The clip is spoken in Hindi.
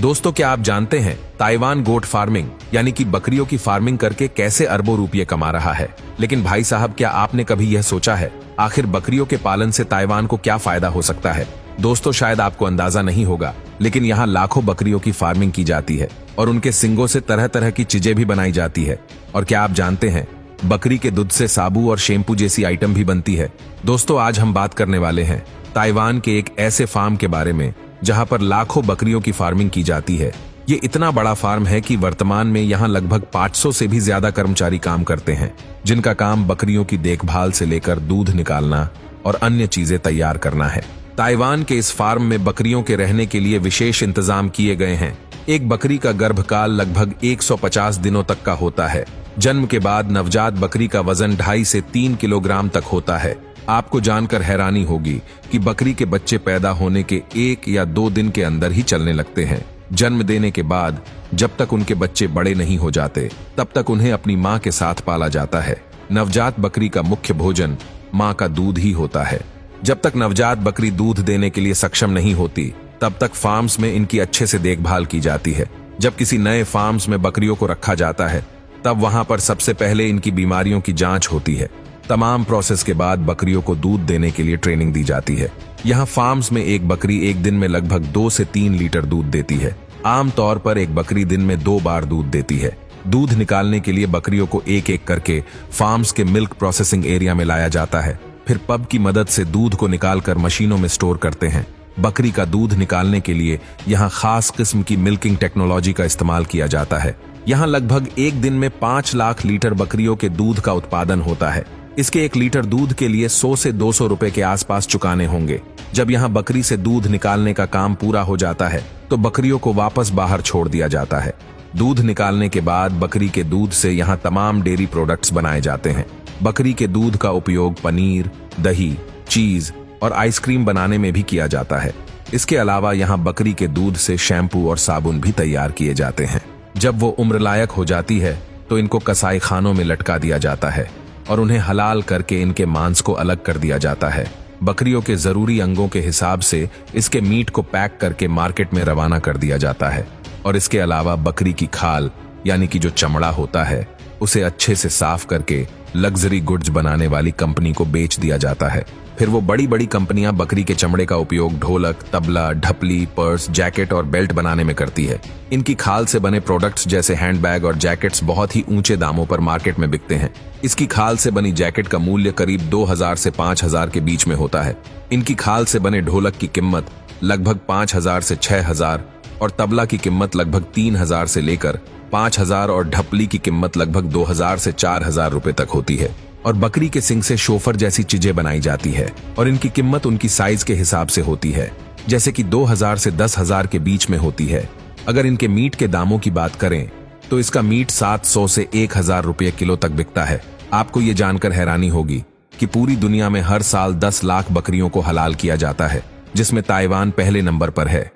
दोस्तों, क्या आप जानते हैं ताइवान गोट फार्मिंग यानी कि बकरियों की फार्मिंग करके कैसे अरबों रुपये कमा रहा है। लेकिन भाई साहब, क्या आपने कभी यह सोचा है आखिर बकरियों के पालन से ताइवान को क्या फायदा हो सकता है। दोस्तों, शायद आपको अंदाजा नहीं होगा, लेकिन यहाँ लाखों बकरियों की फार्मिंग की जाती है और उनके सिंगों से तरह तरह की चीजें भी बनाई जाती है। और क्या आप जानते हैं बकरी के दूध से साबु और शैम्पू जैसी आइटम भी बनती है। दोस्तों, आज हम बात करने वाले हैं ताइवान के एक ऐसे फार्म के बारे में जहां पर लाखों बकरियों की फार्मिंग की जाती है। ये इतना बड़ा फार्म है कि वर्तमान में यहाँ लगभग 500 से भी ज्यादा कर्मचारी काम करते हैं, जिनका काम बकरियों की देखभाल से लेकर दूध निकालना और अन्य चीजें तैयार करना है। ताइवान के इस फार्म में बकरियों के रहने के लिए विशेष इंतजाम किए गए हैं। एक बकरी का गर्भकाल लगभग 150 दिनों तक का होता है। जन्म के बाद नवजात बकरी का वजन 2.5 से 3 किलोग्राम तक होता है। आपको जानकर हैरानी होगी कि बकरी के बच्चे पैदा होने के 1 या 2 दिन के अंदर ही चलने लगते हैं। जन्म देने के बाद जब तक उनके बच्चे बड़े नहीं हो जाते, तब तक उन्हें अपनी मां के साथ पाला जाता है। नवजात बकरी का मुख्य भोजन मां का दूध ही होता है। जब तक नवजात बकरी दूध देने के लिए सक्षम नहीं होती, तब तक फार्म्स में इनकी अच्छे से देखभाल की जाती है। जब किसी नए फार्म्स में बकरियों को रखा जाता है, तब वहां पर सबसे पहले इनकी बीमारियों की जांच होती है। तमाम प्रोसेस के बाद बकरियों को दूध देने के लिए ट्रेनिंग दी जाती है। यहाँ फार्म्स में एक बकरी एक दिन में लगभग 2 से 3 लीटर दूध देती है। आमतौर पर एक बकरी दिन में 2 बार दूध देती है। दूध निकालने के लिए बकरियों को एक एक करके फार्म्स के मिल्क प्रोसेसिंग एरिया में लाया जाता है। फिर पब की मदद से दूध को निकालकर मशीनों में स्टोर करते हैं। बकरी का दूध निकालने के लिए यहाँ खास किस्म की मिल्किंग टेक्नोलॉजी का इस्तेमाल किया जाता है। यहाँ लगभग एक दिन में 5 लाख लीटर बकरियों के दूध का उत्पादन होता है। इसके 1 लीटर दूध के लिए 100 से 200 रुपए के आसपास चुकाने होंगे। जब यहाँ बकरी से दूध निकालने का काम पूरा हो जाता है, तो बकरियों को वापस बाहर छोड़ दिया जाता है। दूध निकालने के बाद बकरी के दूध से यहाँ तमाम डेयरी प्रोडक्ट्स बनाए जाते हैं। बकरी के दूध का उपयोग पनीर, दही, चीज और आइसक्रीम बनाने में भी किया जाता है। इसके अलावा यहाँ बकरी के दूध से शैम्पू और साबुन भी तैयार किए जाते हैं। जब वो उम्र लायक हो जाती है, तो इनको कसाई खानों में लटका दिया जाता है और उन्हें हलाल करके इनके मांस को अलग कर दिया जाता है। बकरियों के जरूरी अंगों के हिसाब से इसके मीट को पैक करके मार्केट में रवाना कर दिया जाता है। और इसके अलावा बकरी की खाल यानी कि जो चमड़ा होता है, उसे अच्छे से साफ करके लग्जरी गुड्स बनाने वाली कंपनी को बेच दिया जाता है। फिर वो बड़ी बड़ी कंपनियां बकरी के चमड़े का उपयोग ढोलक, तबला, ढपली, पर्स, जैकेट और बेल्ट बनाने में करती है। इनकी खाल से बने प्रोडक्ट्स जैसे हैंडबैग और जैकेट्स बहुत ही ऊंचे दामों पर मार्केट में बिकते हैं। इसकी खाल से बनी जैकेट का मूल्य करीब 2000 से 5000 के बीच में होता है। इनकी खाल से बने ढोलक की कीमत लगभग 5000 से 6000 और तबला की कीमत लगभग 3000 से लेकर 5000 और ढपली की कीमत लगभग 2000 से 4000 रुपए तक होती है। और बकरी के सिंग से शोफर जैसी चीजें बनाई जाती है और इनकी कीमत उनकी साइज के हिसाब से होती है, जैसे कि 2000 से 10,000 के बीच में होती है। अगर इनके मीट के दामों की बात करें, तो इसका मीट 700 से 1000 रुपये किलो तक बिकता है। आपको ये जानकर हैरानी होगी कि पूरी दुनिया में हर साल 10 लाख बकरियों को हलाल किया जाता है, जिसमें ताइवान पहले नंबर पर है।